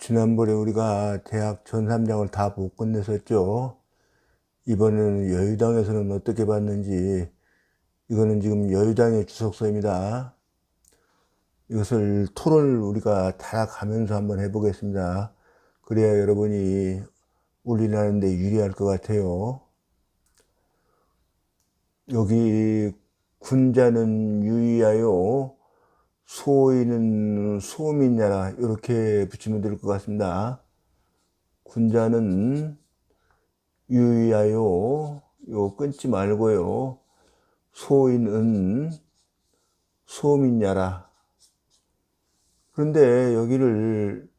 지난번에 우리가 대학 전3장을 다 못 끝냈었죠. 이번에는 여유당에서는 어떻게 봤는지, 이거는 지금 여유당의 주석서입니다. 이것을 토론을 우리가 달아가면서 한번 해보겠습니다. 그래야 여러분이 올인하는데 유리할 것 같아요. 여기 군자는 유의하여 소인은 소민야라 이렇게 붙이면 될 것 같습니다. 군자는 유의하여 요 끊지 말고요. 소인은 소민야라. 그런데 여기를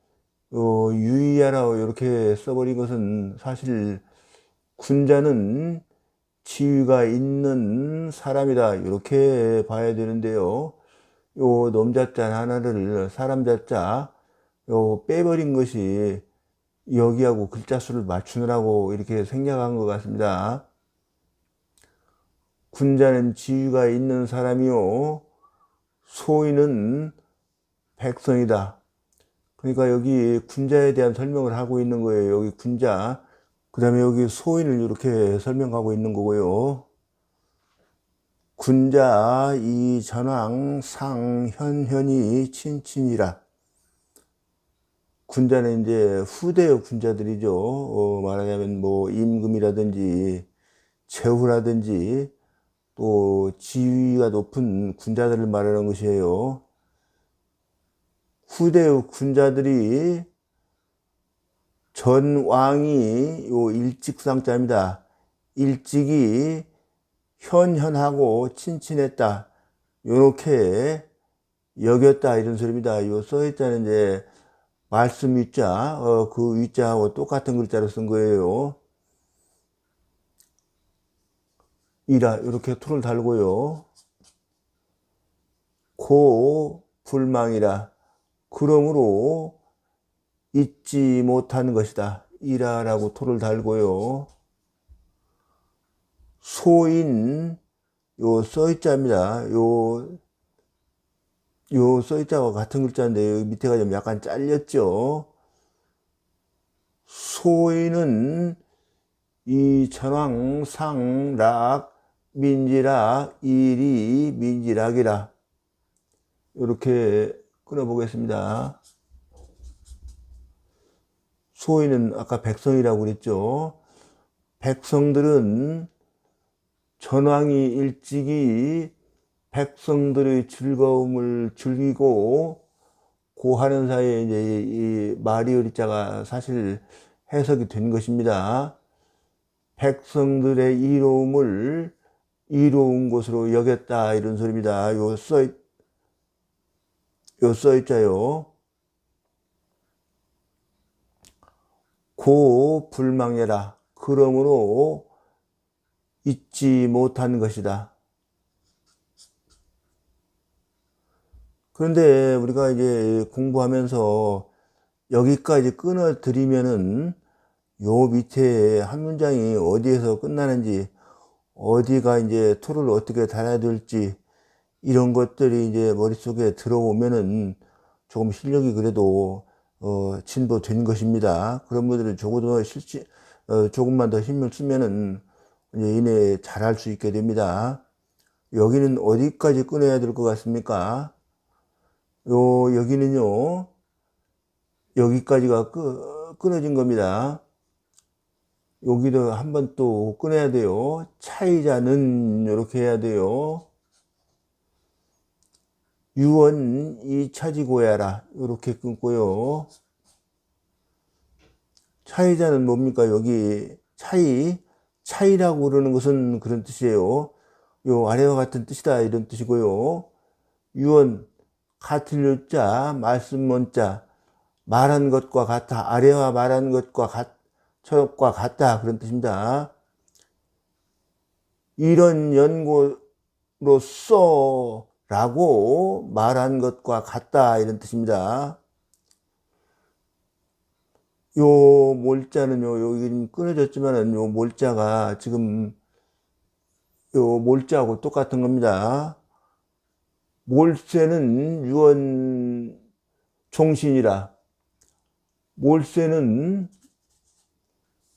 유의하라 이렇게 써버린 것은 사실 군자는 지위가 있는 사람이다 이렇게 봐야 되는데요. 요 놈자자 하나를 사람자자 빼버린 것이 여기하고 글자 수를 맞추느라고 이렇게 생략한 것 같습니다. 군자는 지위가 있는 사람이요 소인은 백성이다. 그러니까 여기 군자에 대한 설명을 하고 있는 거예요. 여기 군자, 그 다음에 여기 소인을 이렇게 설명하고 있는 거고요. 군자 이 전왕 상 현현이 친친이라. 군자는 이제 후대의 군자들이죠. 말하자면 뭐 임금이라든지 제후라든지 또 지위가 높은 군자들을 말하는 것이에요. 후대의 군자들이 전왕이 요 일직상자입니다. 일직이 현현하고 친친했다. 요렇게 여겼다 이런 소리입니다. 요 써있자는 이제 말씀 위자, 그 위자하고 똑같은 글자로 쓴 거예요. 이라 이렇게 토를 달고요. 고 불망이라. 그러므로 잊지 못한 것이다. 이라라고 토를 달고요. 소인 요 써있자입니다. 요 써있자와 같은 글자인데 여기 밑에가 좀 약간 잘렸죠. 소인은 이 전왕 상락 민지락 일이 민지락이라 이렇게 끊어보겠습니다. 소인은 아까 백성이라고 그랬죠. 백성들은 전왕이 일찍이 백성들의 즐거움을 즐기고 고하는 사이에 이제 이 마리오리자가 사실 해석이 된 것입니다. 백성들의 이로움을 이로운 것으로 여겼다 이런 소리입니다. 요 써있자요. 고 불망해라. 그러므로 잊지 못한 것이다. 그런데 우리가 이제 공부하면서 여기까지 끊어드리면은 요 밑에 한 문장이 어디에서 끝나는지, 어디가 이제 토를 어떻게 달아야 될지, 이런 것들이 이제 머릿속에 들어오면은 조금 실력이 그래도, 진보된 것입니다. 그런 분들은 조금만 더 힘을 쓰면은 이제 이내 잘할 수 있게 됩니다. 여기는 어디까지 끊어야 될 것 같습니까? 여기는요, 여기까지가 끊어진 겁니다. 여기도 한번 또 끊어야 돼요. 차이자는 이렇게 해야 돼요. 유언 이 차지고야라 이렇게 끊고요. 차이자는 뭡니까? 여기 차이라고 그러는 것은 그런 뜻이에요. 요 아래와 같은 뜻이다 이런 뜻이고요. 유언 같을 유자 말씀 먼자 말한 것과 같아. 아래와 말한 것과 저것과 같다 그런 뜻입니다. 이런 연고로서 라고 말한 것과 같다 이런 뜻입니다. 요 몰자는요, 여기 끊어졌지만은 요 몰자가 지금 요 몰자하고 똑같은 겁니다. 몰세는 유언 종신이라. 몰세는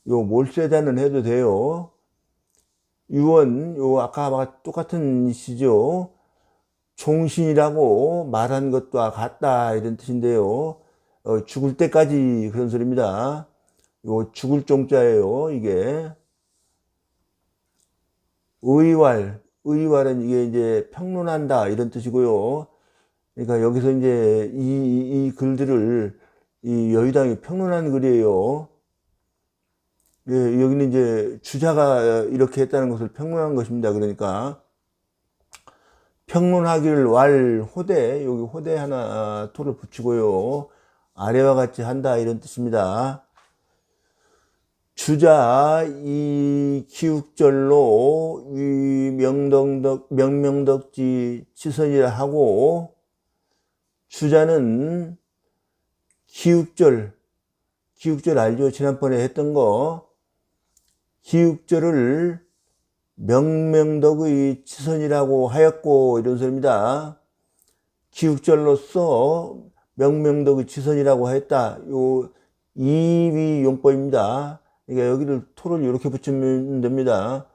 요 몰세자는 해도 돼요. 유언 요 아까 똑같은 시죠. 종신이라고 말한 것과 같다 이런 뜻인데요. 죽을 때까지 그런 소리입니다. 요 죽을 종자예요. 이게 의왈은 이게 이제 평론한다 이런 뜻이고요. 그러니까 여기서 이제 이 글들을 이 여의당이 평론한 글이에요. 예, 여기는 이제 주자가 이렇게 했다는 것을 평론한 것입니다. 그러니까 평론하기를 호대, 여기 호대 하나 토를 붙이고요. 아래와 같이 한다 이런 뜻입니다. 주자 이 기욱절로 위 명명덕지 치선이라 하고, 주자는 기욱절 알죠? 지난번에 했던 거. 기욱절을 명명덕의 치선이라고 하였고 이런 소리입니다. 기욱절로서 명명덕의 치선이라고 하였다. 요 이위용법입니다. 그러니까 여기를 토를 이렇게 붙이면 됩니다.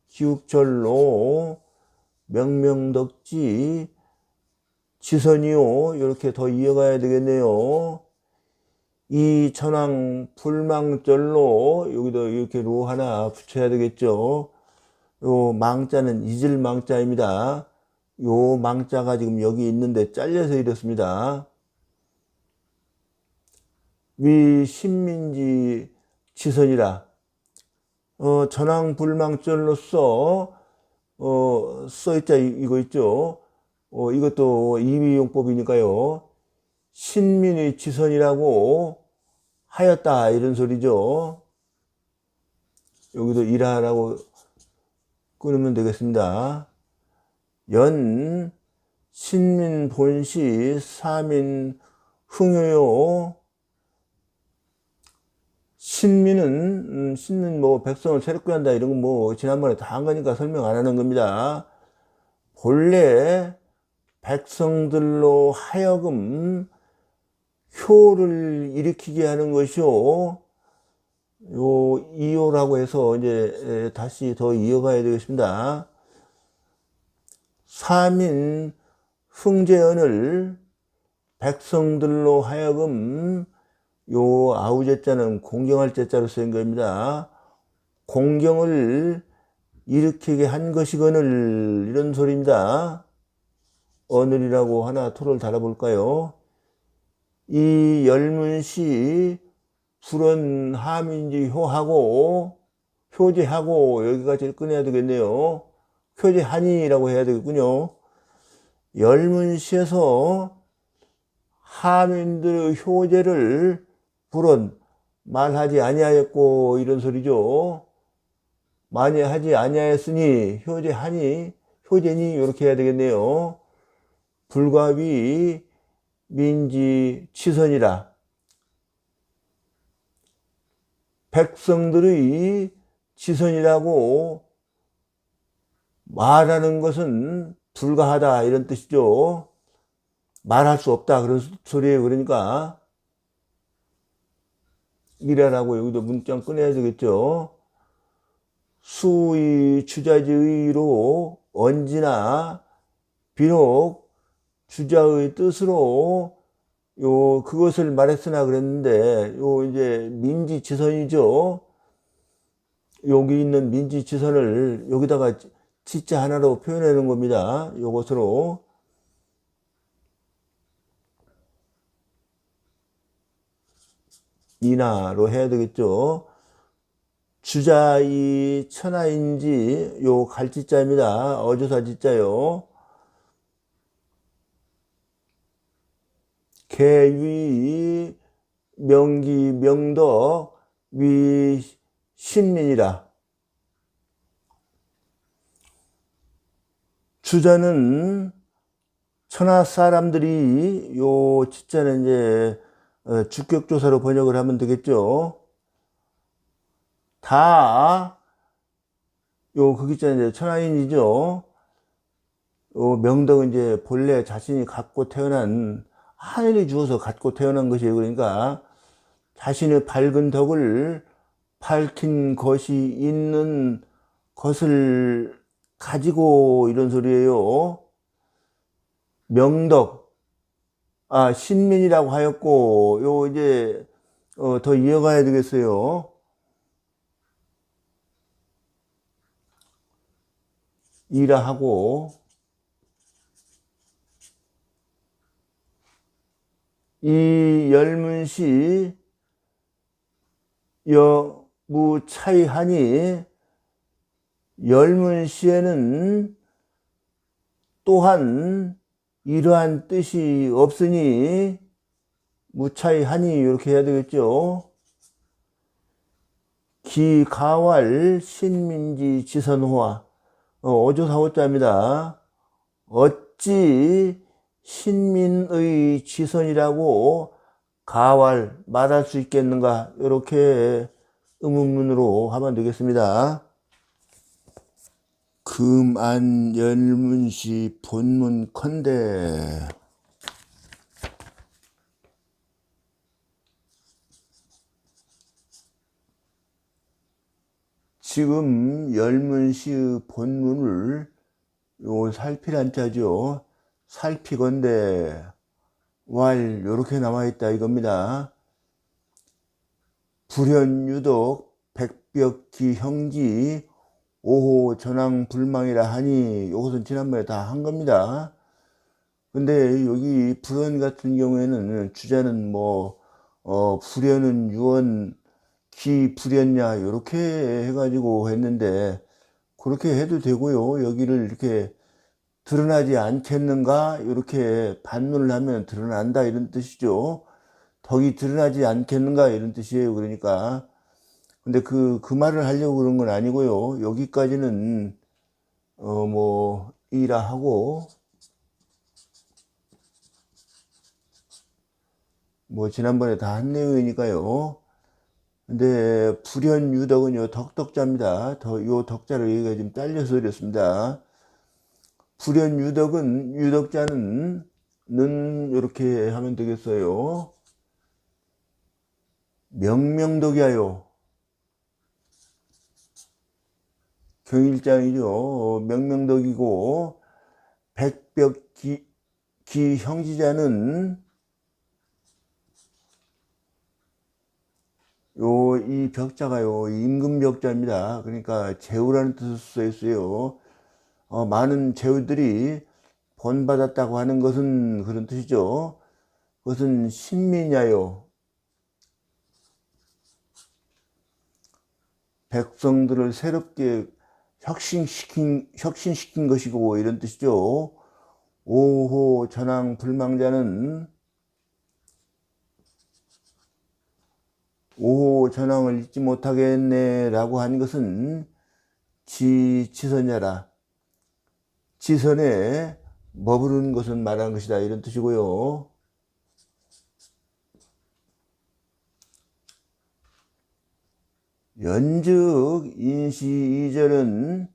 기욱절로 명명덕지 치선이요. 이렇게 더 이어가야 되겠네요. 이 천왕 불망절로 여기도 이렇게 로 하나 붙여야 되겠죠. 요 망자는 잊을 망자입니다. 요 망자가 지금 여기 있는데 잘려서 이렇습니다. 위 신민지 치선이라. 전왕 불망절로서 써있자 이거 있죠. 이것도 이미용법이니까요. 신민의 치선이라고 하였다 이런 소리죠. 여기도 일하라고 끊으면 되겠습니다. 연 신민 본시 사민 흥효요. 신민은 뭐 백성을 새롭게 한다 이런 건 뭐 지난번에 다 한 거니까 설명 안 하는 겁니다. 본래 백성들로 하여금 효를 일으키게 하는 것이요. 요 이요라고 해서 이제 다시 더 이어가야 되겠습니다. 사민 흥제언을 백성들로 하여금 요 아우제자는 공경할 제자로 쓰인 겁니다. 공경을 일으키게 한 것이거늘 이런 소리입니다. 어늘이라고 하나 토를 달아볼까요? 이 열문시 불은 하민지 효제하고 여기까지 꺼내야 되겠네요. 효제하니라고 해야 되겠군요. 열문시에서 하민들의 효제를 불은 말하지 아니하였고 이런 소리죠. 많이 하지 아니하였으니 효제니 이렇게 해야 되겠네요. 불과위 민지 치선이라. 백성들의 치선이라고 말하는 것은 불가하다 이런 뜻이죠. 말할 수 없다 그런 소리예요. 그러니까 이래라고 여기도 문장 꺼내야 되겠죠. 수의 주자지의로 언지나 비록 주자의 뜻으로 그것을 말했으나 그랬는데 이제 민지치선이죠. 여기 있는 민지치선을 여기다가 지자 하나로 표현하는 겁니다. 요것으로 인하로 해야 되겠죠. 주자이 천하인지 요 갈지자입니다. 어조사 지자요. 개위 명기 명덕 위 신민이라. 주자는 천하 사람들이 요 지자는 이제 주격조사로 번역을 하면 되겠죠. 다 그 기자는 이제 천하인이죠. 명덕은 이제 본래 자신이 갖고 태어난 하늘이 주어서 갖고 태어난 것이에요. 그러니까 자신의 밝은 덕을 밝힌 것이 있는 것을 가지고 이런 소리예요. 명덕, 신민이라고 하였고, 요 이제 더 이어가야 되겠어요. 이라 하고, 이 열문시 여무차이하니, 열문시에는 또한 이러한 뜻이 없으니 무차이하니 이렇게 해야 되겠죠. 기가왈 신민지 지선호와 어조사호자입니다. 어찌 신민의 지선이라고 가왈 말할 수 있겠는가, 이렇게 의문문으로 하면 되겠습니다. 금안 열문시 본문컨대 지금 열문시의 본문을 살피란 자죠. 살피건대 왈 요렇게 나와있다 이겁니다. 불현유독 백벽기 형지 5호 전황불망이라 하니, 이것은 지난번에 다 한 겁니다. 근데 여기 불현 같은 경우에는 주자는 불현은 유언 기불현냐 이렇게 해가지고 했는데, 그렇게 해도 되고요. 여기를 이렇게 드러나지 않겠는가 이렇게 반문을 하면 드러난다 이런 뜻이죠. 덕이 드러나지 않겠는가 이런 뜻이에요. 그러니까 근데 그 말을 하려고 그런 건 아니고요. 여기까지는 이라 하고, 지난번에 다 한 내용이니까요. 근데 불현유덕은요 덕덕자입니다. 요 덕자를 여기가 좀 잘려서 그렸습니다. 불현유덕은 유덕자는 는 이렇게 하면 되겠어요. 명명덕이야요. 경일장이죠. 명명덕이고, 백벽기 형지자는 이 벽자가요 임금벽자입니다. 그러니까 제후라는 뜻을 써 있어요. 많은 제후들이 본받았다고 하는 것은 그런 뜻이죠. 그것은 신민이야요. 백성들을 새롭게 혁신시킨 것이고 이런 뜻이죠. 5호 전황불망자는 5호 전황을 잊지 못하겠네 라고 한 것은 지선자라, 지선에 머무르는 것을 말하는 것이다 이런 뜻이고요. 연즉 인시이절은,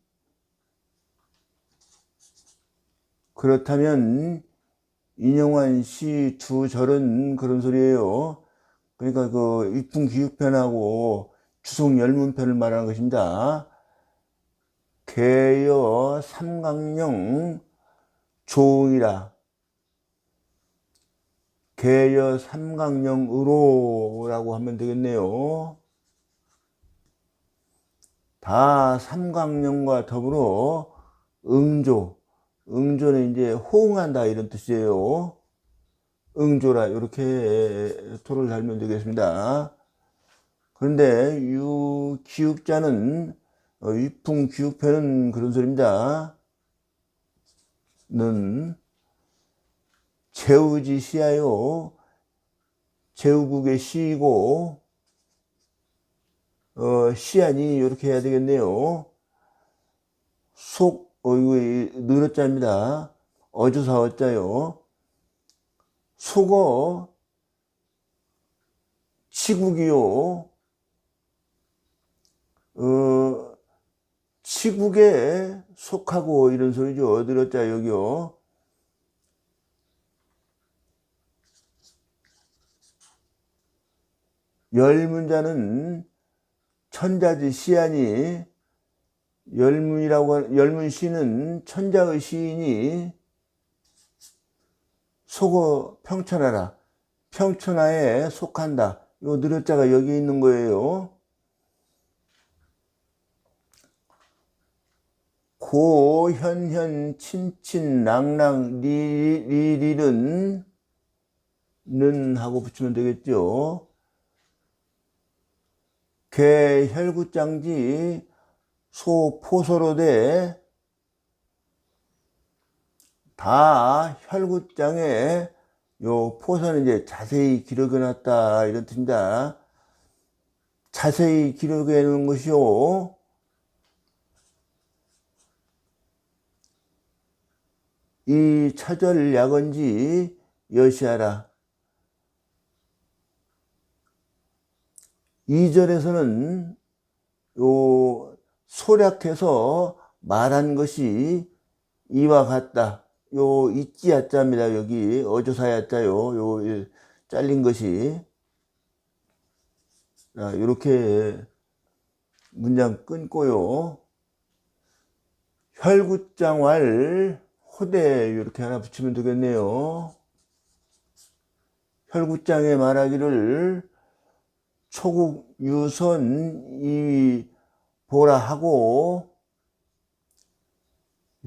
그렇다면 인용한 시 두 절은 그런 소리예요. 그러니까 그 입풍기육편하고 추송열문편을 말하는 것입니다. 개여 삼강령 조응이라, 개여 삼강령으로 라고 하면 되겠네요. 다 삼강령과 더불어 응조는 이제 호응한다 이런 뜻이에요. 응조라 이렇게 토를 달면 되겠습니다. 그런데 기육자는 위풍기육편은 그런 소리입니다. 는 제우지 시야요, 제우국의 시이고, 시안이 이렇게 해야 되겠네요. 이거 늘어자입니다. 어조사어자요. 속어 치국이요, 치국에 속하고 이런 소리죠. 늘어자 여기요. 열문자는 천자지 시하니 열문시는 천자의 시이니 속어 평천하라. 평천하에 속한다. 요 느려자가 여기 있는 거예요. 고, 현, 친, 랑, 는 하고 붙이면 되겠죠. 개, 혈구장지, 소, 포소로되 다 혈구장에 요 포소는 이제 자세히 기록해 놨다 이런 뜻입니다. 자세히 기록해 놓은 것이요. 이 차절 약언지 여시하라. 2절에서는 요 소략해서 말한 것이 이와 같다. 요 있지 야자입니다. 여기 어조사 야자요. 요 잘린 것이. 자, 이렇게 문장 끊고요. 혈구장왈 호대 이렇게 하나 붙이면 되겠네요. 혈구장에 말하기를 초국 유선 이 보라 하고,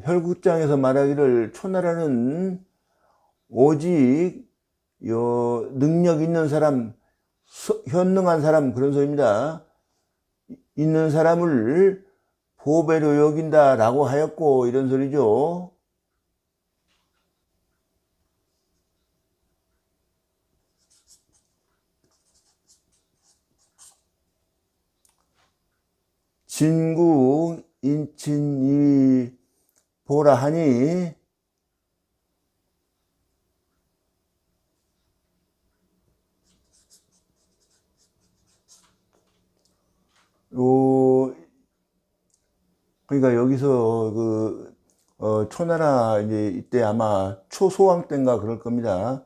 혈구장에서 말하기를 초나라는 오직 능력 있는 사람, 현능한 사람 그런 소리입니다. 있는 사람을 보배로 여긴다 라고 하였고 이런 소리죠. 진국 인친이 보라 하니 그러니까 여기서 초나라 이제 이때 아마 초소왕 때인가 그럴 겁니다.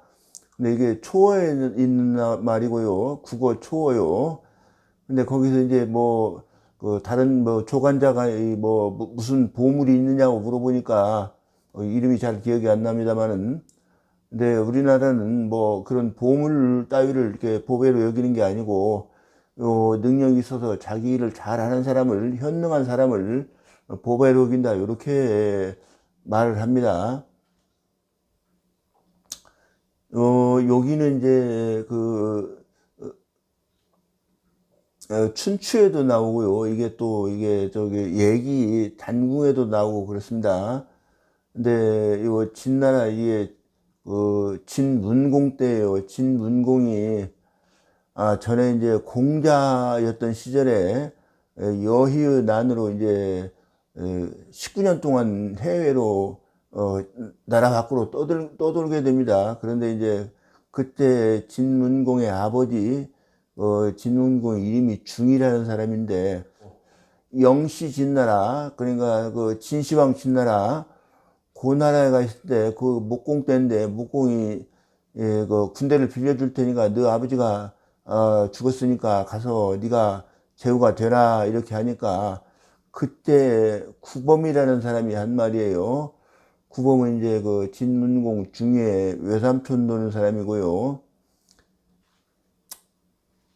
근데 이게 초어에 있는 말이고요. 국어 초어요. 근데 거기서 이제 다른 조간자가 무슨 보물이 있느냐고 물어보니까 이름이 잘 기억이 안 납니다만은, 근데 우리나라는 그런 보물 따위를 이렇게 보배로 여기는 게 아니고 능력이 있어서 자기 일을 잘하는 사람을, 현능한 사람을 보배로 여긴다 이렇게 말을 합니다. 여기는 이제 춘추에도 나오고요. 이게 얘기 단궁에도 나오고 그렇습니다. 근데 이거 진나라 이게 진문공 때예요. 진문공이 전에 이제 공자였던 시절에 여희의 난으로 이제 19년 동안 해외로 나라 밖으로 떠돌게 됩니다. 그런데 이제 그때 진문공의 아버지 진문공 이름이 중이라는 사람인데, 영시 진나라, 그러니까 진시황 진나라, 그 나라에 가 있을 때 목공 때인데, 목공이 군대를 빌려줄 테니까 너 아버지가 죽었으니까 가서 네가 제후가 되라 이렇게 하니까, 그때 구범이라는 사람이 한 말이에요. 구범은 이제 진문공 중에 외삼촌 노는 사람이고요.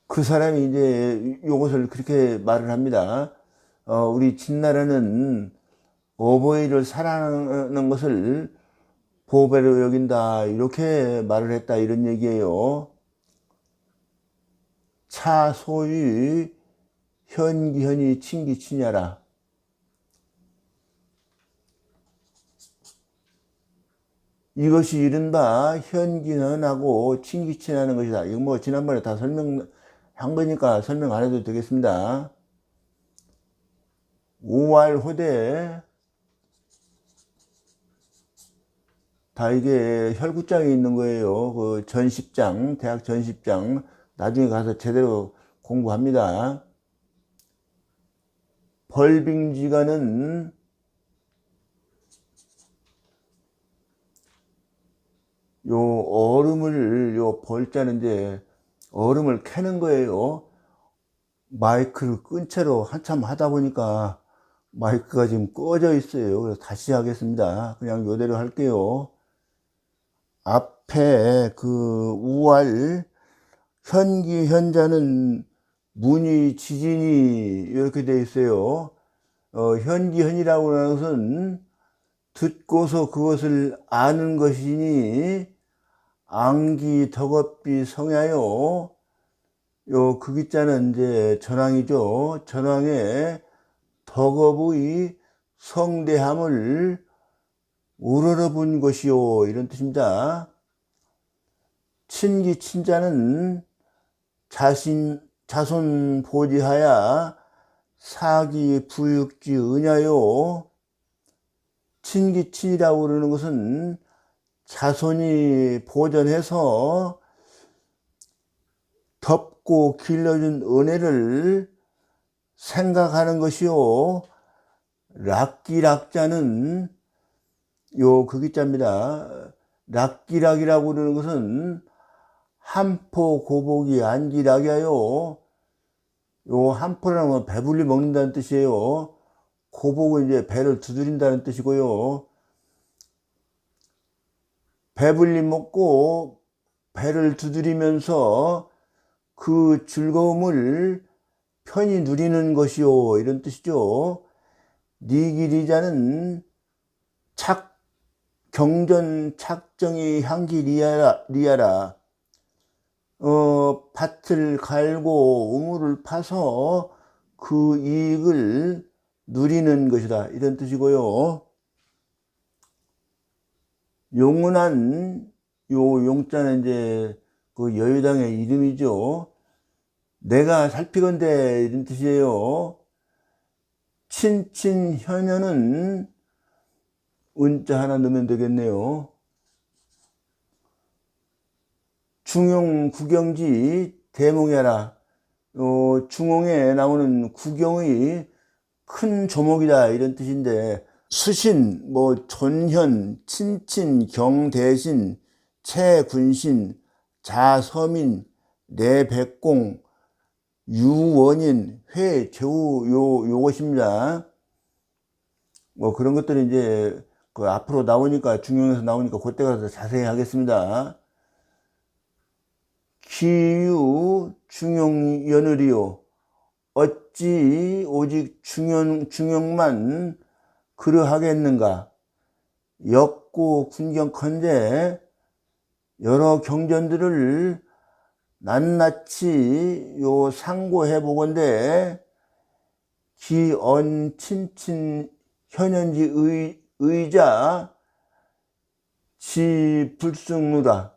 그 사람이 이제 요것을 그렇게 말을 합니다. 우리 진나라는 어버이를 사랑하는 것을 보배로 여긴다 이렇게 말을 했다 이런 얘기예요. 차 소유 현기현이 친기치냐라. 이것이 이른바 현기현하고 친기친하는 것이다. 이거 지난번에 다 설명한 거니까 설명 안 해도 되겠습니다. 오알호대 다 이게 혈구장이 있는 거예요. 전십장, 대학 전십장 나중에 가서 제대로 공부합니다. 벌빙지가는 요 얼음을 벌자는 이제 얼음을 캐는 거예요. 마이크를 끈 채로 한참 하다 보니까 마이크가 지금 꺼져 있어요. 그래서 다시 하겠습니다. 그냥 요대로 할게요. 앞에 그 우알 현기 현자는 문이 지진이 이렇게 되어 있어요. 현기현이라고 하는 것은 듣고서 그것을 아는 것이니 앙기 덕업비 성야요. 요 극이자는 이제 전황이죠. 전황의 덕업의 성대함을 우러러본 것이요, 이런 뜻입니다. 친기 친자는 자손 보지하야 사기 부육지 은야요. 친기 친이라고 그러는 것은 자손이 보전해서 덮고 길러준 은혜를 생각하는 것이요. 락기락자는 요 극이자입니다. 락기락이라고 그러는 것은 한포 고복이 안기락이야요. 요 한포라는 건 배불리 먹는다는 뜻이에요. 고복은 이제 배를 두드린다는 뜻이고요. 배불리 먹고 배를 두드리면서 그 즐거움을 편히 누리는 것이요, 이런 뜻이죠. 니기리자는 경전 착정이 향기 리아라. 밭을 갈고 우물을 파서 그 이익을 누리는 것이다, 이런 뜻이고요. 용운한 요 용자는 이제 그 여유당의 이름이죠. 내가 살피건대, 이런 뜻이에요. 친친현녀는 은자 하나 넣으면 되겠네요. 중용 구경지 대몽야라. 중용에 나오는 구경의 큰 조목이다, 이런 뜻인데, 수신, 존현, 친친, 경대신, 최군신, 자서민, 내백공, 유원인, 회제우, 요것입니다. 그런 것들이 이제 그 앞으로 나오니까, 중용에서 나오니까 그때 가서 자세히 하겠습니다. 기유 중용연을이요. 어찌 오직 중용만 그러하겠는가. 역고 군경컨대 여러 경전들을 낱낱이 상고해 보건대 기언 친친 현현지 의자 지 불승루다.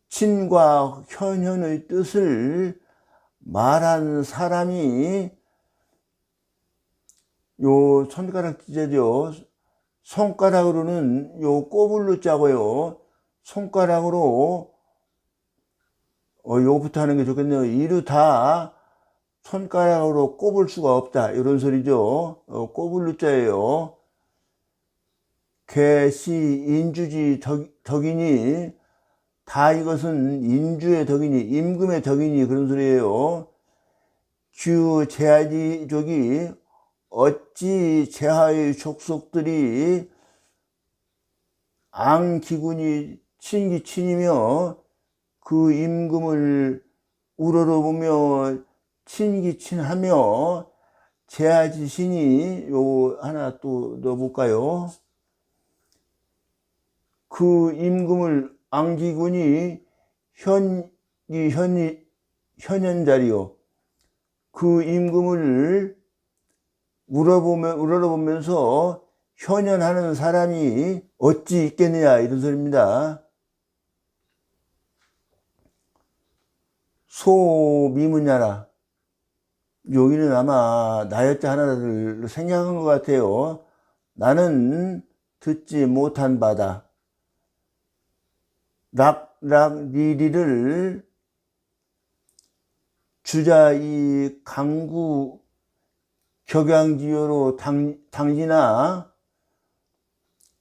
친과 현현의 뜻을 말한 사람이 요 손가락 지제죠. 손가락으로는 요 꼬불로 짜고요. 손가락으로 요거부터 하는 게 좋겠네요. 이루 다 손가락으로 꼽을 수가 없다, 이런 소리죠. 꼬불로 짜예요. 개시 인주지 덕이니, 다 이것은 인주의 덕이니, 임금의 덕이니, 그런 소리예요. 규 제하지족이 어찌 제하의 족속들이 앙기군이 친기친이며 그 임금을 우러러보며 친기친하며 제하지신이, 요 하나 또 넣어볼까요? 그 임금을 앙기군이 현현자리요. 그 임금을 우러러보면서 현현하는 사람이 어찌 있겠느냐, 이런 소리입니다. 소미문야라. 여기는 아마 나열자 하나를 생략한 것 같아요. 나는 듣지 못한 바다. 락리리를 주자 이 강구 격양지요로 당지나,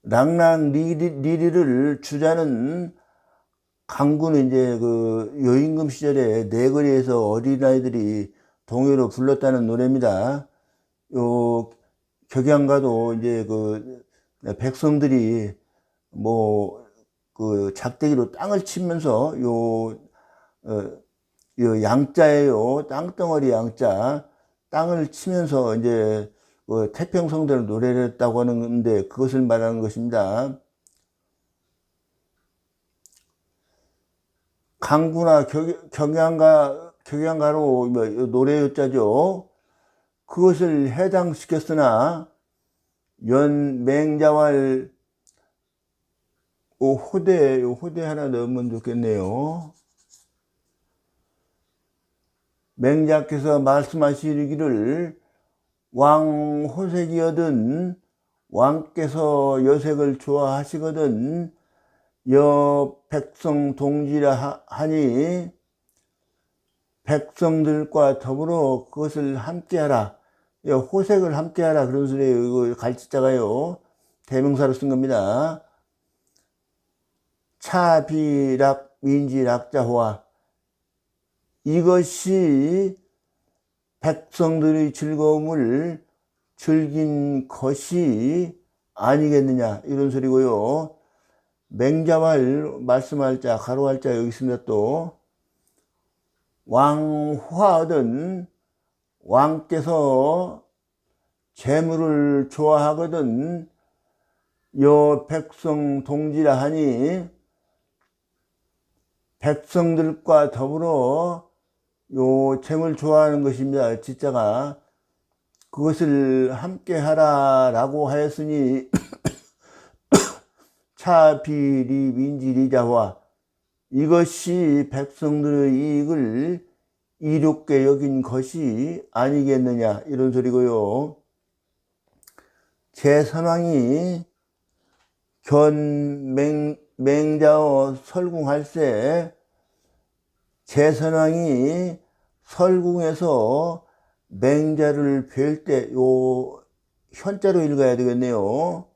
락락리리를 주자는 강구는 이제 그 요임금 시절에 내거리에서 어린아이들이 동요로 불렀다는 노래입니다. 요 격양가도 이제 그 백성들이 뭐 그 작대기로 땅을 치면서 요 양자예요. 땅덩어리 양자. 땅을 치면서 이제 그 태평성대로 노래를 했다고 하는데 그것을 말하는 것입니다. 강구나 격양가로 뭐 노래였자죠. 그것을 해당시켰으나 맹자왈 호대 하나 넣으면 좋겠네요. 맹자께서 말씀하시기를 왕호색이거든 왕께서 여색을 좋아하시거든 여 백성 동지라 하니 백성들과 더불어 그것을 함께하라. 호색을 함께하라 그런 소리예요. 이거 갈치자가요 대명사로 쓴 겁니다. 차비락 민지락자호와 이것이 백성들의 즐거움을 즐긴 것이 아니겠느냐 이런 소리고요. 맹자왈 말씀할 자 가로할 자 여기 있습니다. 또 왕화하든 왕께서 재물을 좋아하거든 여 백성 동지라 하니 백성들과 더불어 요 재물 좋아하는 것입니다. 지자가 그것을 함께 하라 라고 하였으니 차비리 민지리자와 이것이 백성들의 이익을 이롭게 여긴 것이 아니겠느냐 이런 소리고요. 제선왕이 맹자어 설궁할세 제선왕이 설궁에서 맹자를 뵐 때 요 현자로 읽어야 되겠네요.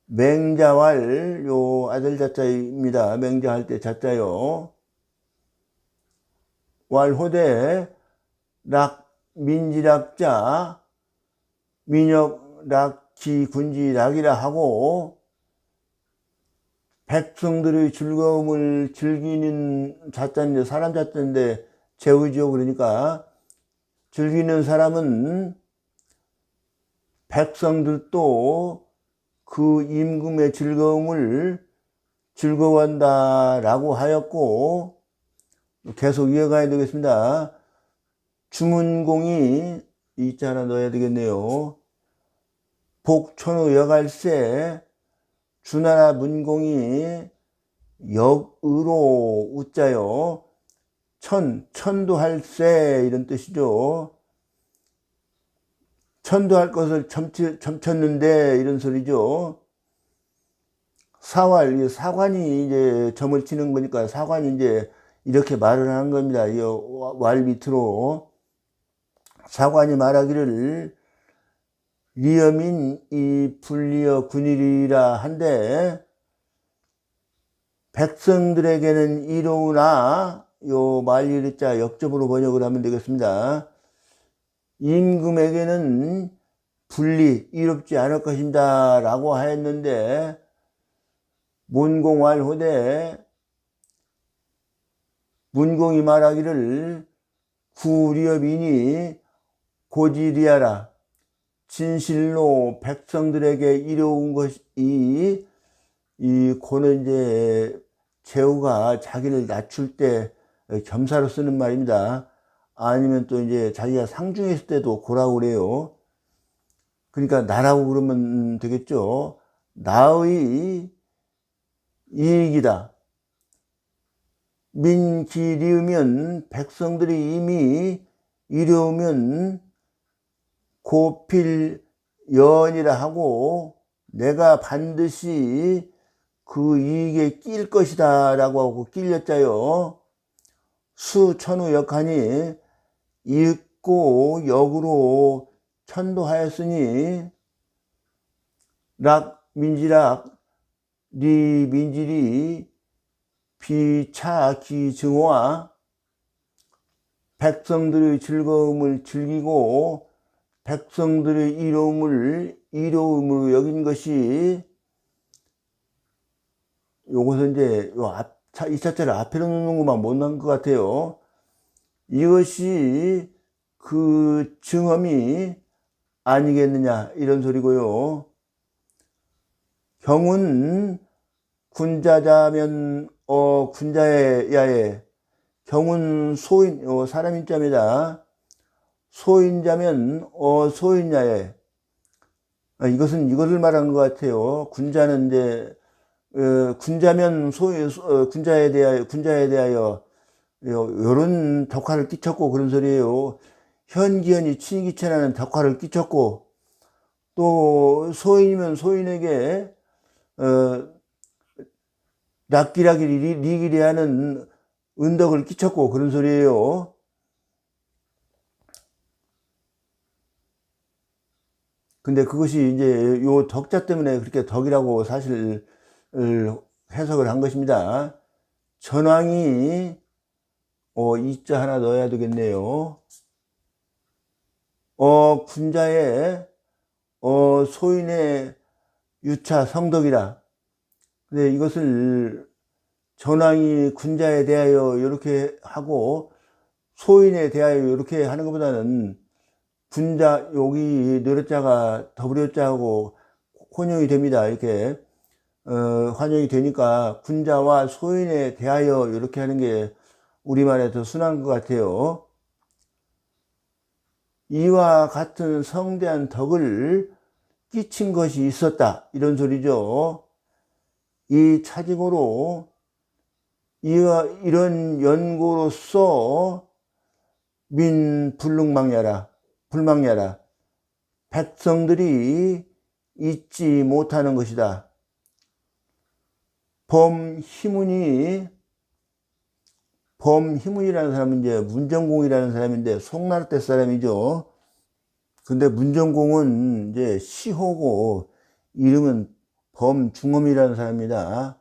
맹자왈 요 아들 자자입니다. 맹자할 때 자자요. 왈호대 락 민지락자 민역 락기 군지 락이라 하고 백성들의 즐거움을 즐기는 자자인데 사람 자자인데 제우지요. 그러니까 즐기는 사람은 백성들도 그 임금의 즐거움을 즐거워한다 라고 하였고 계속 이어가야 되겠습니다. 주문공이 이자 하나 넣어야 되겠네요. 복천우 여갈세 주나라 문공이 역의로 우자요. 천도할세 이런 뜻이죠. 천도할 것을 점쳤는데 이런 소리죠. 사관이 이제 점을 치는 거니까 사관이 이제 이렇게 말을 하는 겁니다. 이 왈 밑으로 사관이 말하기를 리엄인 이 불리어 군일이라 한데 백성들에게는 이로우나 요 말리르자 역접으로 번역을 하면 되겠습니다. 임금에게는 불리 이롭지 않을 것입니다 라고 하였는데 문공왈호대 문공이 말하기를 구리업이니 고지리하라 진실로 백성들에게 이로운 것이 이 고는 이제 제후가 자기를 낮출 때 겸사로 쓰는 말입니다. 아니면 또 이제 자기가 상중했을 때도 고라고 그래요. 그러니까 나라고 그러면 되겠죠. 나의 이익이다. 민기리우면 백성들이 이미 이려우면 고필연이라 하고 내가 반드시 그 이익에 낄 것이다 라고 하고 낄렸자요. 수천우 역하니 이윽고 역으로 천도하였으니 락 민지락 리 민지리 비차기증오와 백성들의 즐거움을 즐기고 백성들의 이로움으로 여긴 것이, 요것은 이제 이 자체를 앞에 놓는 것만 못난 것 같아요. 이것이 그 증엄이 아니겠느냐 이런 소리고요. 경은 군자자면 군자야에, 경은 소인 사람인자입니다. 소인자면 소인야에. 이것은 이것을 말하는 것 같아요. 군자는 이제 군자면 군자에 대하여 요런 덕화를 끼쳤고 그런 소리예요. 현기현이 친히 귀천하는 덕화를 끼쳤고, 또 소인이면 소인에게 락기라기 리기리하는 은덕을 끼쳤고 그런 소리예요. 근데 그것이 이제 요 덕자 때문에 그렇게 덕이라고 사실 해석을 한 것입니다. 전왕이 이자 하나 넣어야 되겠네요. 군자의 소인의 유차 성덕이라. 근데 이것을 전왕이 군자에 대하여 이렇게 하고 소인에 대하여 이렇게 하는 것보다는, 군자 여기 느릇자가 더블여자하고 혼용이 됩니다. 이렇게 환영이 되니까 군자와 소인에 대하여 이렇게 하는 게 우리말에 더 순한 것 같아요. 이와 같은 성대한 덕을 끼친 것이 있었다 이런 소리죠. 이 차징으로 이런 연고로서 불망야라 백성들이 잊지 못하는 것이다. 범희문이라는 사람은 이제 문정공이라는 사람인데 송나라 때 사람이죠. 근데 문정공은 이제 시호고 이름은 범중엄이라는 사람입니다.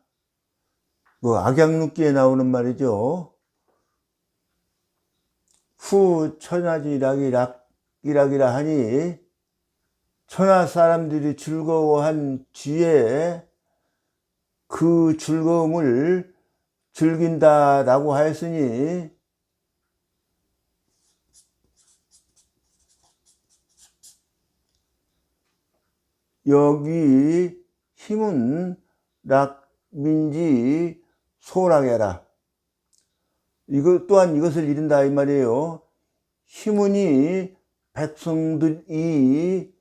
악양육기에 나오는 말이죠. 후 천하지락이라 하니, 천하 사람들이 즐거워한 뒤에 그 즐거움을 즐긴다라고 하였으니, 여기 힘은 락민지 소락해라. 이것 또한 이것을 이른다 이 말이에요. 힘은이 백성들이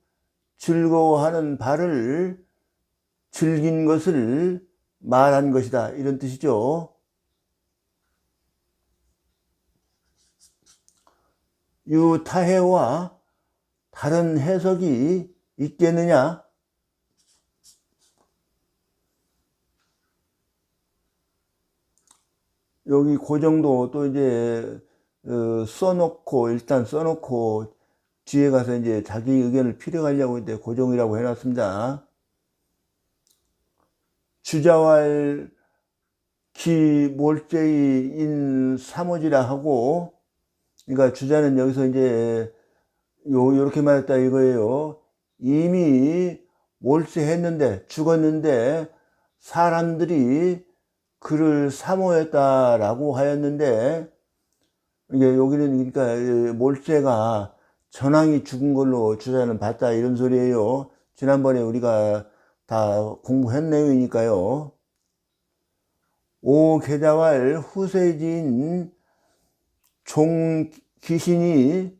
즐거워하는 바를 즐긴 것을 말한 것이다 이런 뜻이죠. 유타해와 다른 해석이 있겠느냐? 여기 그 정도 또 이제 일단 써놓고 뒤에 가서 이제 자기 의견을 필요하려고 이제 고정이라고 해놨습니다. 주자왈 기몰제인 사모지라 하고, 그러니까 주자는 여기서 이제 요렇게 말했다 이거예요. 이미 몰세했는데 죽었는데 사람들이 그를 사모했다라고 하였는데, 이게 여기는 그러니까 몰세가 전왕이 죽은 걸로 주자는 봤다 이런 소리예요. 지난번에 우리가 다 공부한 내용이니까요. 오 계자왈 후세진 종귀신이,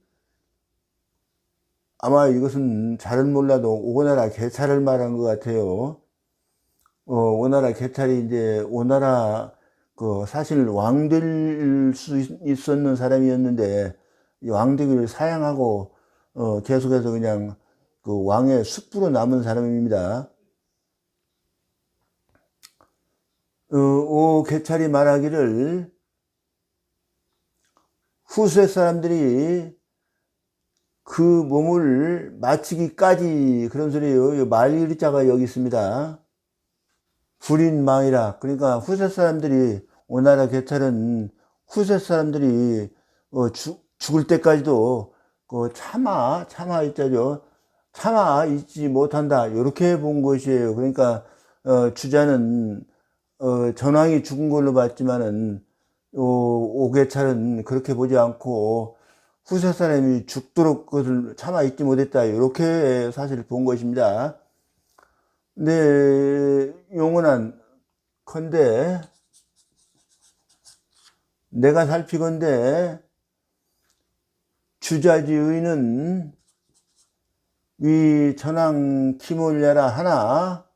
아마 이것은 잘은 몰라도 오나라 개찰을 말한 것 같아요. 오나라 개찰이 이제 오나라 사실 왕 될 수 있었는 사람이었는데 왕되기를 사양하고 계속해서 그냥 그 왕의 숙부로 남은 사람입니다. 오 개찰이 말하기를, 후세 사람들이 그 몸을 마치기까지, 그런 소리예요. 말리자가 여기 있습니다. 불인망이라, 그러니까 후세 사람들이 오나라 개찰은 후세 사람들이 죽을 때까지도 참아 있자죠. 참아 있지 못한다, 이렇게 본 것이에요. 그러니까 주자는 전왕이 죽은 걸로 봤지만은 오개찰은 그렇게 보지 않고 후세 사람이 죽도록 그것을 참아 있지 못했다, 이렇게 사실 본 것입니다. 근데 용언한 컨대 내가 살피건대 주자지의는 위 전왕 키몰려라 하나,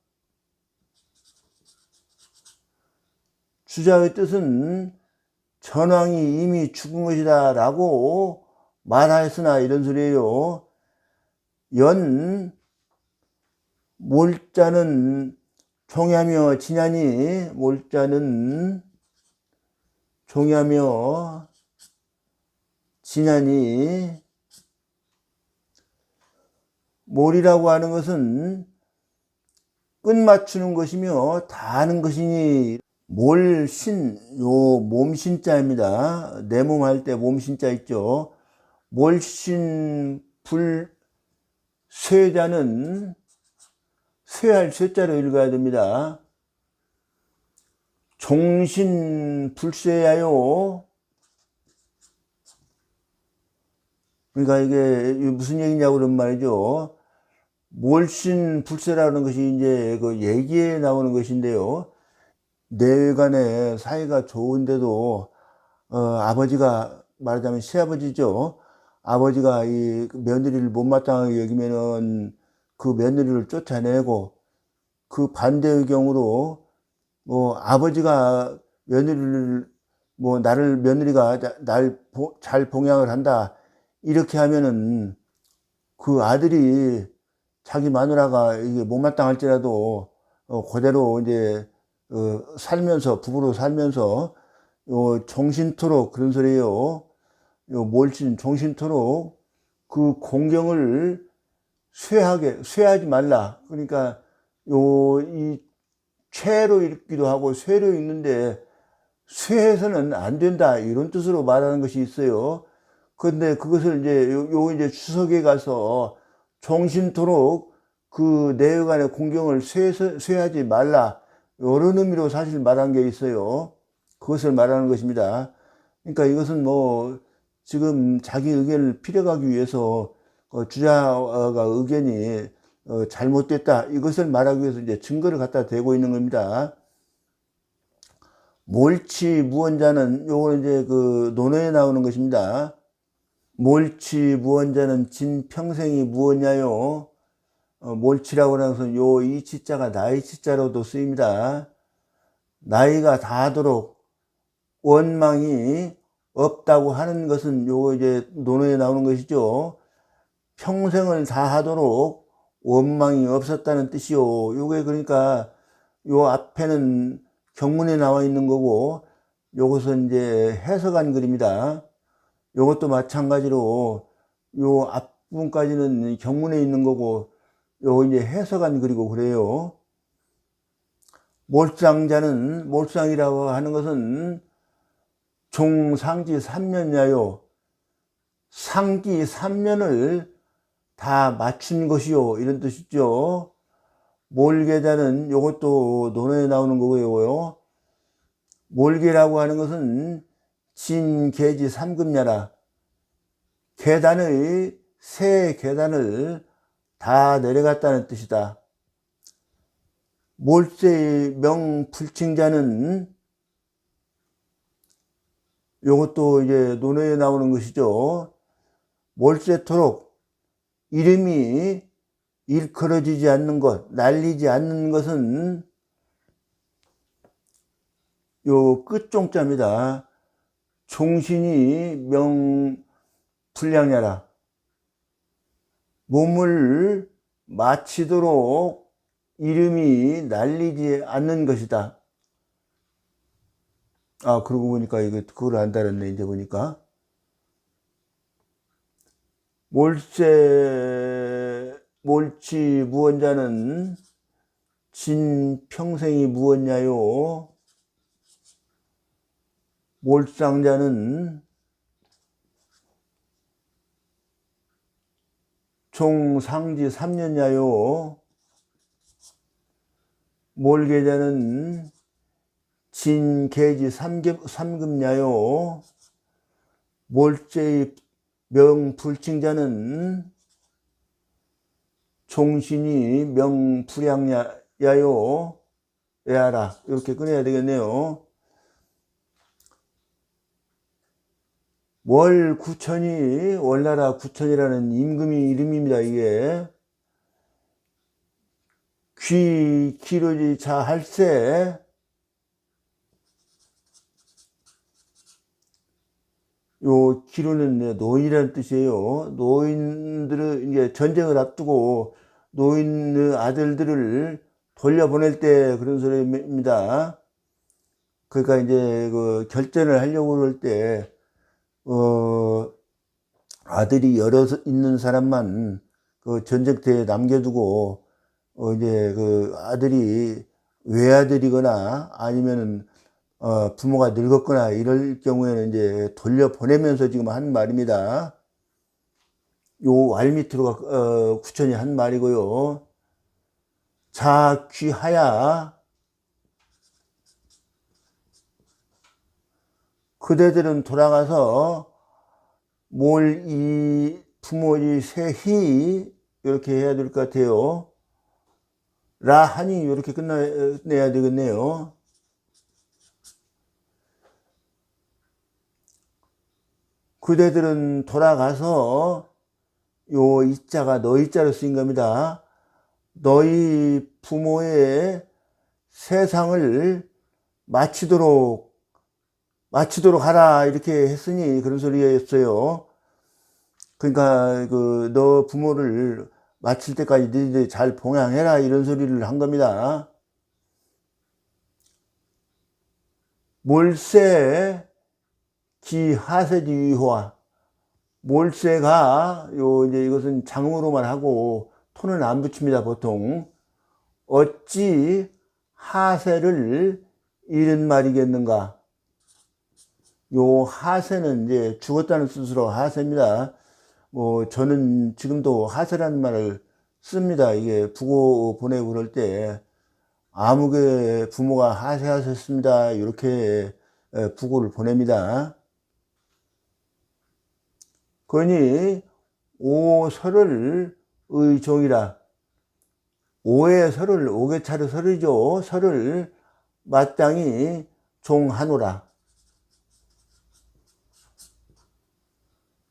주자의 뜻은 전왕이 이미 죽은 것이다 라고 말하였으나, 이런 소리예요. 연 몰자는 종야며 진하니, 몰자는 종야며 진하니, 몰이라고 하는 것은 끝맞추는 것이며 다 하는 것이니, 몰신, 요 몸신자입니다. 내 몸 할 때 몸신자 있죠. 몰신 불쇠자는 쇠할 쇠자로 읽어야 됩니다. 종신 불쇠야요. 그러니까 이게 무슨 얘기냐고 그런 말이죠. 몰신 불쇠라는 것이 이제 그 얘기에 나오는 것인데요. 내간의 사이가 좋은데도 아버지가, 말하자면 시아버지죠. 아버지가 이 며느리를 못마땅하게 여기면은 그 며느리를 쫓아내고, 그 반대의 경우로 아버지가 며느리를 며느리가 날 잘 봉양을 한다, 이렇게 하면은 그 아들이 자기 마누라가 이게 못마땅할지라도 그대로 이제 살면서, 부부로 살면서 종신토록, 그런 소리예요. 몰신, 종신토록 그 공경을 쇠하지 말라. 그러니까 이 최로 읽기도 하고 쇠로 읽는데, 쇠해서는 안 된다, 이런 뜻으로 말하는 것이 있어요. 그런데 그것을 이제 추석에 가서 종신토록 그 내여간의 공경을 쇠하지 말라, 이런 의미로 사실 말한 게 있어요. 그것을 말하는 것입니다. 그러니까 이것은 지금 자기 의견을 피력하기 위해서 주자가 의견이 잘못됐다, 이것을 말하기 위해서 이제 증거를 갖다 대고 있는 겁니다. 몰치 무언자는, 요거는 이제 그 논어에 나오는 것입니다. 몰치 무언자는 진평생이 무엇냐요. 몰치라고 하는 것은 요 이 치자가 나이 치자로도 쓰입니다. 나이가 다하도록 원망이 없다고 하는 것은 요 이제 논어에 나오는 것이죠. 평생을 다하도록 원망이 없었다는 뜻이요. 요게 그러니까 요 앞에는 경문에 나와 있는 거고, 요것은 이제 해석한 글입니다. 요것도 마찬가지로 요 앞부분까지는 경문에 있는 거고, 요 이제 해석한 글이고 그래요. 몰상자는, 몰상이라고 하는 것은 종상지 3년야요. 상기 3년을 다 맞춘 것이요, 이런 뜻이죠. 몰계자는 요것도 논어에 나오는 거고요. 몰계라고 하는 것은 진계지 3급야라. 계단의 세 계단을 다 내려갔다는 뜻이다. 몰세의 명불칭자는 요것도 이제 논어에 나오는 것이죠. 몰세토록 이름이 일컬어지지 않는 것, 날리지 않는 것은 요 끝종자입니다. 종신이 명불량야라. 몸을 마치도록 이름이 날리지 않는 것이다. 아, 그러고 보니까 이거 그걸 안 달았네, 이제 보니까. 몰치 무언자는 진평생이 무엇냐요. 몰상자는 종상지 3년야요. 몰계자는 진계지 3급야요. 몰제의 명불칭자는 종신이 명불양야요. 야라. 이렇게 끊어야 되겠네요. 월구천이 월나라 구천이라는 임금이 이름입니다. 이게 귀기르지 자할세, 요 기르는 노인이라는 뜻이에요. 노인들은 이제 전쟁을 앞두고 노인 아들들을 돌려보낼 때 그런 소리입니다. 그러니까 이제 그 결전을 하려고 그럴 때 아들이 여러 있는 사람만 그 전쟁터에 남겨두고 이제 그 아들이 외아들이거나 아니면은 부모가 늙었거나 이럴 경우에는 이제 돌려보내면서 지금 한 말입니다. 요 왈 밑으로가 구천이 한 말이고요. 자귀하야 그대들은 돌아가서 몰 이 부모지 세희 이렇게 해야 될 것 같아요. 라하니 이렇게 끝내야 되겠네요. 그대들은 돌아가서 요 이자가 너희 자로 쓰인 겁니다. 너희 부모의 세상을 마치도록 하라 이렇게 했으니 그런 소리였어요. 그러니까 그 너 부모를 마칠 때까지 너희들 잘 봉양해라 이런 소리를 한 겁니다. 몰세 기하세지 위호와, 몰세가 요 이제 이것은 장으로만 하고 토는 안 붙입니다. 보통 어찌 하세를 잃은 말이겠는가. 요 하세는 이제 죽었다는 뜻으로 하세입니다. 저는 지금도 하세라는 말을 씁니다. 이게 부고 보내고 그럴 때 아무개 부모가 하세하셨습니다. 이렇게 부고를 보냅니다. 그러니 오설을 의종이라. 오의 설을, 오개차르 설이죠. 설을 마땅히 종하노라.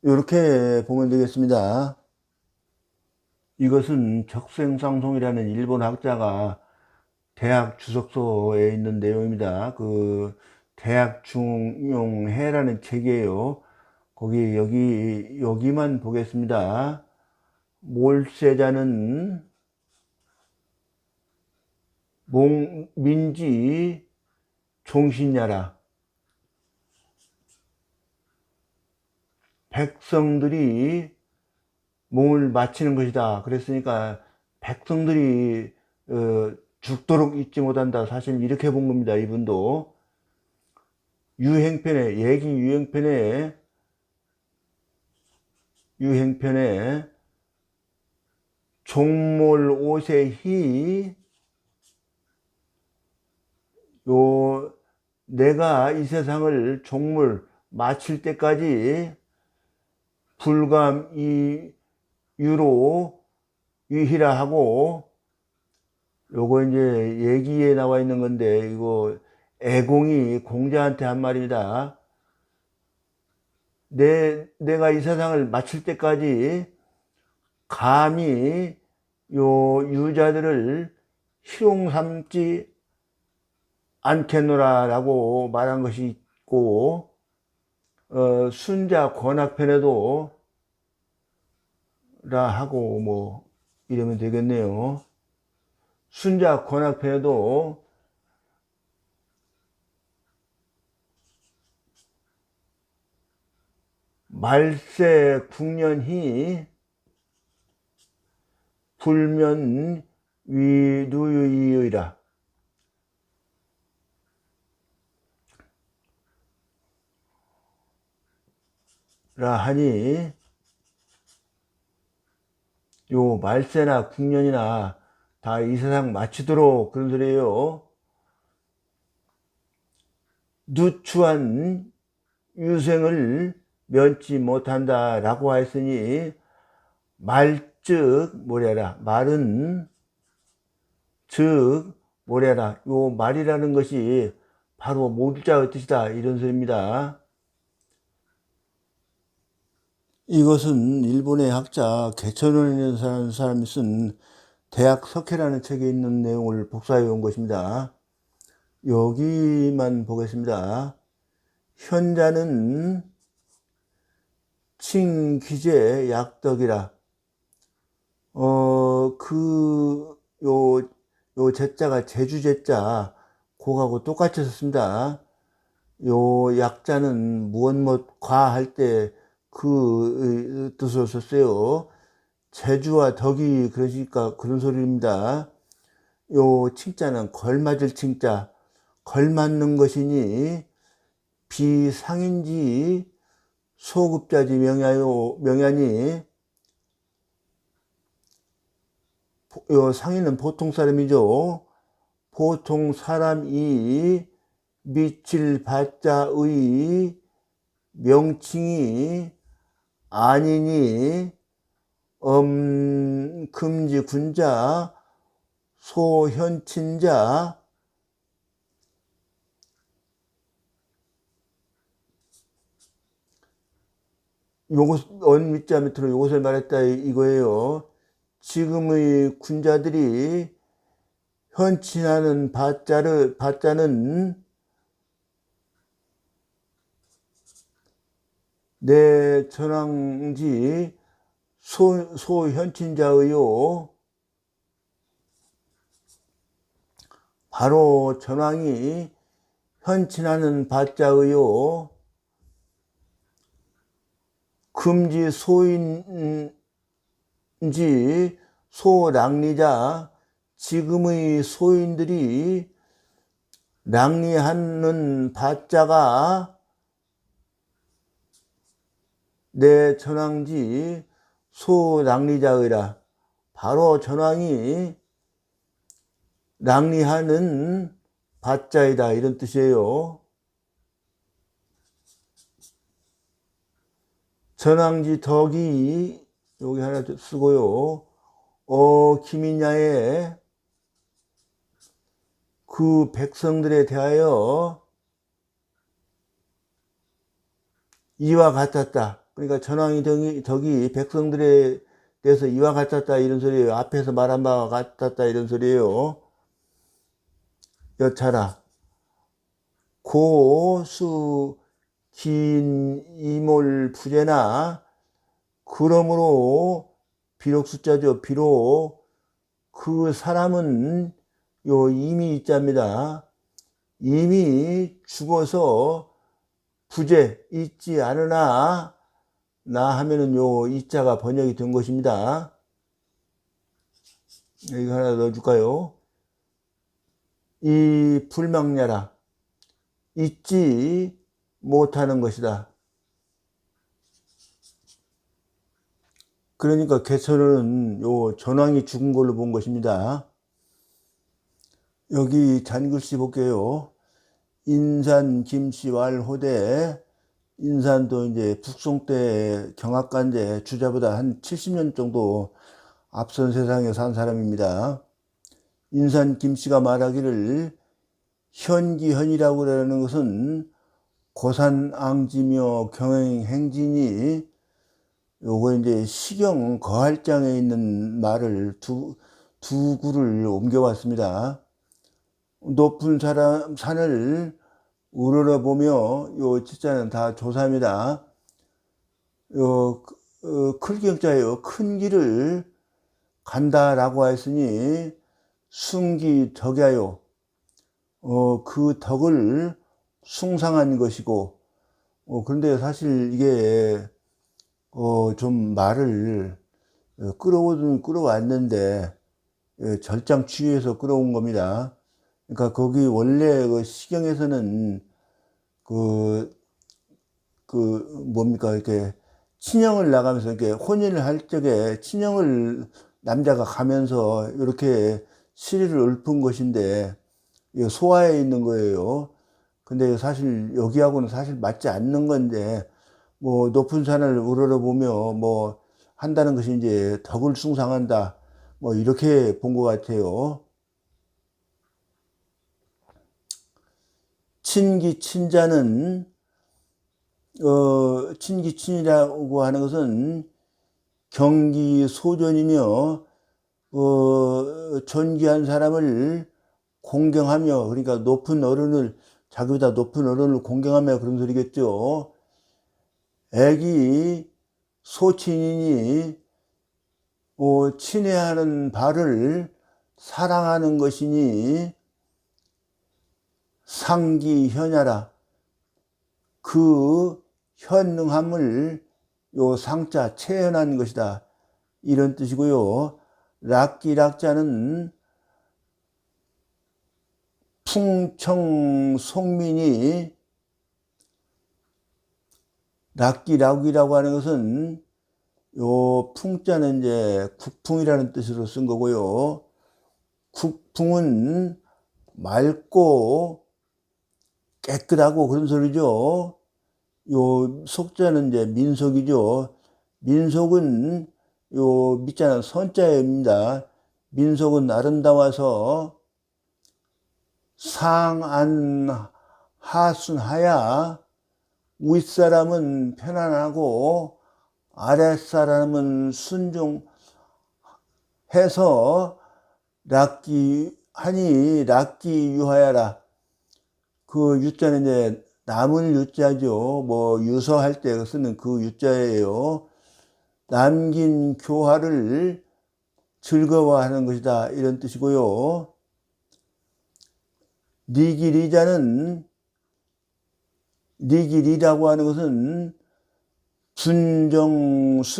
이렇게 보면 되겠습니다. 이것은 적생상송이라는 일본 학자가 대학 주석서에 있는 내용입니다. 그 대학 중용해라는 책이에요. 거기 여기만 보겠습니다. 몰세자는 민지 종신야라. 백성들이 몸을 마치는 것이다. 그랬으니까 백성들이 죽도록 잊지 못한다. 사실 이렇게 본 겁니다. 이분도 유행편에, 얘기 유행편에 종몰 오세희, 요 내가 이 세상을 종몰 마칠 때까지 불감 이 유로 유희라 하고, 요거 이제 얘기에 나와 있는 건데 이거 애공이 공자한테 한 말입니다. 내가 이 세상을 마칠 때까지 감히 요 유자들을 희롱 삼지 않겠노라 라고 말한 것이 있고, 순자 권학편에도 라 하고 뭐 이러면 되겠네요. 순자 권학편에도 말세 국년히 불면 위두유이라. 하니 요 말세나 국년이나 다 이 세상 마치도록 그런 소리예요. 누추한 유생을 면치 못한다 라고 하였으니 말즉 뭐래라, 말은 즉 뭐래라, 요 말이라는 것이 바로 모들자의 뜻이다 이런 소리입니다. 이것은 일본의 학자 개천원이라는 사람이 쓴 대학 석회라는 책에 있는 내용을 복사해 온 것입니다. 여기만 보겠습니다. 현자는 칭기제 약덕이라. 요 제자가 제주제자 그거하고 똑같이 썼습니다. 요 약자는 무엇 과할 때 그 뜻을 썼어요. 제주와 덕이 그러니까 그런 소리입니다. 요 칭자는 걸맞을 칭자, 걸맞는 것이니 비상인지 소급자지 명야니, 요 상인은 보통 사람이죠. 보통 사람이 미칠 바자의 명칭이 아니니 금지 군자 소현친자 요것 언미자 밑으로 요것을 말했다 이거예요. 지금의 군자들이 현친하는 바자는 내 전왕지 소현친자의요. 바로 전왕이 현친하는 바자의요. 금지 소인지 소랑리자, 지금의 소인들이 랑리하는 바자가 내 전왕지 소랑리자의라. 바로 전왕이 랑리하는 바자이다 이런 뜻이에요. 전왕지 덕이 여기 하나 쓰고요. 김인야의 그 백성들에 대하여 이와 같았다. 그러니까 전왕이 덕이 백성들에 대해서 이와 같았다 이런 소리예요. 앞에서 말한 바와 같았다 이런 소리예요. 여차라 고수 긴 이몰 부재나, 그러므로 비록 숫자죠. 비록 그 사람은 요 이미 있자입니다. 이미 죽어서 부재 있지 않으나 나 하면은 요 이자가 번역이 된 것입니다. 이거 하나 넣어줄까요? 이 불망냐라, 잊지 못하는 것이다. 그러니까 개천은 요 전왕이 죽은 걸로 본 것입니다. 여기 잔글씨 볼게요. 인산 김씨 왈호대. 인산도 이제 북송 때 경학관제 주자보다 한 70년 정도 앞선 세상에 산 사람입니다. 인산 김씨가 말하기를 현기현이라고 하는 것은 고산앙지며 경행행진이, 요거 이제 시경 거할장에 있는 말을 두 구를 옮겨왔습니다. 높은 산을 우러러보며 요 진짜는 다 조사입니다. 요 클경자예요. 큰 길을 간다라고 했으니 숭기 덕야요. 그 덕을 숭상한 것이고, 그런데 사실 이게 좀 말을 끌어왔는데 절장치유해서 끌어온 겁니다. 그러니까 거기 원래 그 시경에서는 뭡니까 이렇게 친형을 나가면서 이렇게 혼인을 할 적에 친형을 남자가 가면서 이렇게 시리를 읊은 것인데 이거 소화에 있는 거예요. 근데 사실 여기하고는 사실 맞지 않는 건데 뭐 높은 산을 우러러보며 뭐 한다는 것이 이제 덕을 숭상한다 뭐 이렇게 본 것 같아요. 친기친자는 친기친이라고 하는 것은 경기소존이며 존귀한 사람을 공경하며, 그러니까 높은 어른을, 자기보다 높은 어른을 공경하며 그런 소리겠죠. 애기 소친이니 친애하는 바를 사랑하는 것이니 상기현야라. 그 현능함을 요 상자 체현한 것이다 이런 뜻이고요. 락기락자는 풍청송민이, 락기락이라고 하는 것은 요 풍자는 이제 국풍이라는 뜻으로 쓴 거고요. 국풍은 맑고 깨끗하고 그런 소리죠. 요 속자는 이제 민속이죠. 민속은 요 밑자는 선자입니다. 민속은 아름다워서 상안 하순하야, 윗사람은 편안하고 아랫사람은 순종해서 락기하니 락기유하야라. 그 유자는 이제 남을 유자죠. 뭐 유서할 때 쓰는 그 유자예요. 남긴 교화를 즐거워하는 것이다 이런 뜻이고요. 니기리자는, 니기리라고 하는 것은 준정수전하야,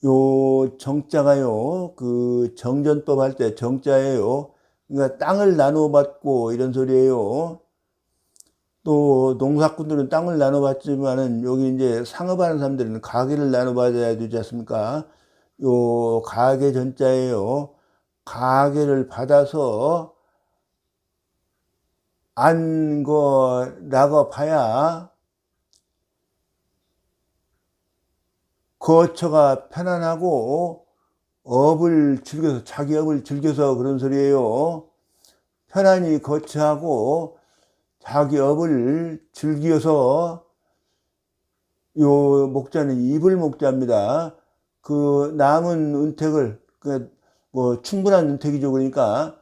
요 정자가요 그 정전법 할 때 정자예요. 그러니까 땅을 나누어 받고 이런 소리예요. 또 농사꾼들은 땅을 나눠 받지만은 여기 이제 상업하는 사람들은 가게를 나눠 받아야 되지 않습니까? 요 가게 전자예요. 가게를 받아서 안거라고 봐야 거처가 편안하고 업을 즐겨서, 자기 업을 즐겨서 그런 소리예요. 편안히 거처하고 자기 업을 즐겨서, 요 목자는 이불 목자입니다. 그 남은 은택을, 뭐 충분한 은택이죠. 그러니까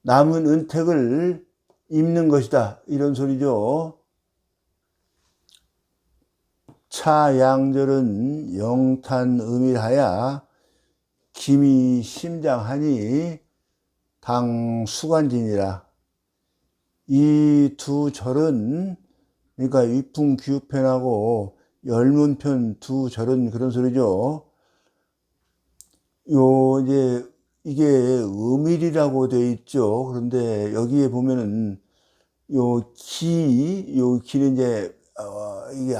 남은 은택을 입는 것이다 이런 소리죠. 차양절은 영탄음일하야 김이 심장하니 당수관진이라. 이 두 절은, 그러니까 위풍기후편하고 열문편 두 절은 그런 소리죠. 요 이제 이게 음일이라고 되어 있죠. 그런데 여기에 보면은 요 기는 이제 이게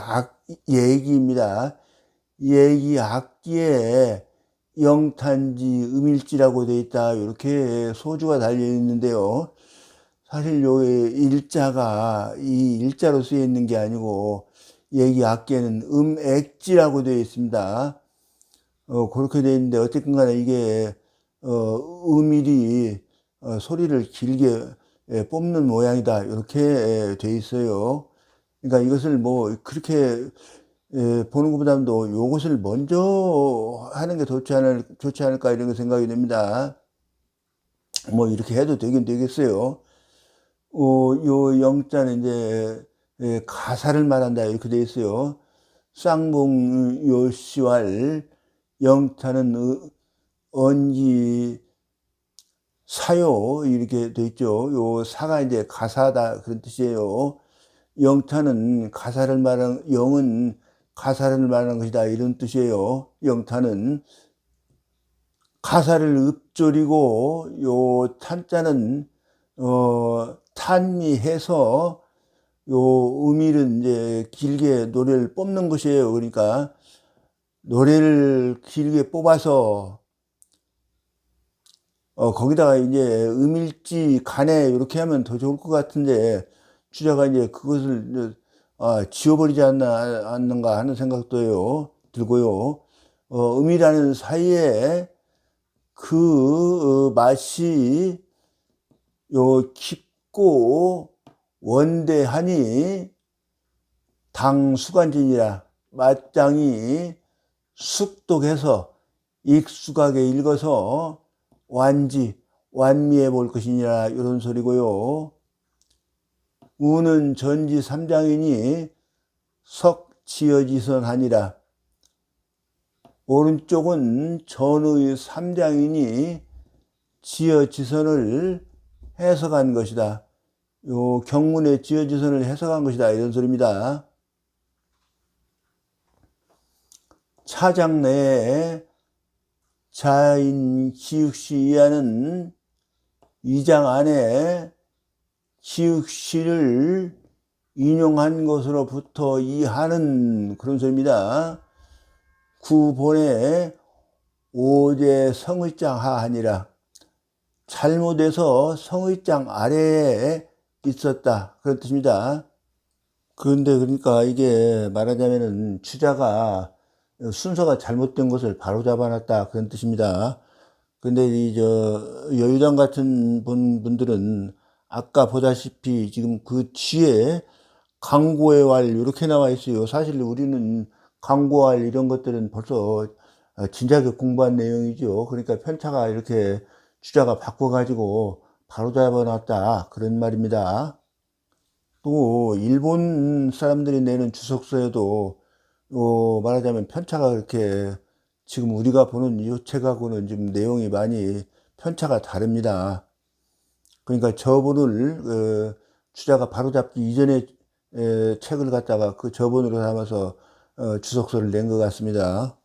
예기입니다. 예기 악기에 영탄지 음일지라고 되어 있다 이렇게 소주가 달려 있는데요. 사실 요 일자가 이 일자로 쓰여 있는 게 아니고 예기 악기에는 음액지라고 되어 있습니다. 그렇게 되어 있는데 어쨌든 간에 이게 음일이 소리를 길게 뽑는 모양이다 이렇게 되어 있어요. 그러니까 이것을 뭐 그렇게 보는 것보다도 요것을 먼저 하는 게 좋지 않을까 이런 생각이 듭니다. 뭐 이렇게 해도 되긴 되겠어요. 요 영자는 이제 가사를 말한다 이렇게 되어 있어요. 쌍봉 요시왈 영타는 언기 사요 이렇게 되어 있죠. 요 사가 이제 가사다 그런 뜻이에요. 영타는 가사를 말하는, 영은 가사를 말하는 것이다 이런 뜻이에요. 영타는 가사를 읊조리고 요 탄자는 탄미해서 요 의미를 이제 길게 노래를 뽑는 것이에요. 그러니까 노래를 길게 뽑아서 거기다가 이제 음일지 간에 이렇게 하면 더 좋을 것 같은데 주자가 이제 그것을 지워버리지 않는가 하는 생각도 해요. 들고요. 음이라는 사이에 그 맛이 요 깊고 원대하니 당수간진이라 맛장이 숙독해서 익숙하게 읽어서 완미해 볼 것이니라 이런 소리고요. 우는 전지 삼장이니 석지어지선하니라. 오른쪽은 전의 삼장이니 지어지선을 해석한 것이다. 요 경문의 지어지선을 해석한 것이다. 이런 소리입니다. 차장 내에 자인 기육시 이하는 2장 안에 기육시를 인용한 것으로부터 이하는 그런 소리입니다. 구본에 오제 성의장 하하니라. 잘못해서 성의장 아래에 있었다. 그런 뜻입니다. 그런데 그러니까 이게 말하자면은 추자가 순서가 잘못된 것을 바로잡아 놨다. 그런 뜻입니다. 근데 여유당 같은 분들은 아까 보다시피 지금 그 뒤에 강고의 왈 이렇게 나와 있어요. 사실 우리는 강고왈 이런 것들은 벌써 진작에 공부한 내용이죠. 그러니까 편차가 이렇게 주자가 바꿔가지고 바로잡아 놨다. 그런 말입니다. 또 일본 사람들이 내는 주석서에도 말하자면 편차가 그렇게 지금 우리가 보는 이 책하고는 좀 내용이 많이 편차가 다릅니다. 그러니까 저본을 주자가 바로잡기 이전에 책을 갖다가 그 저본으로 삼아서 주석서를 낸 것 같습니다.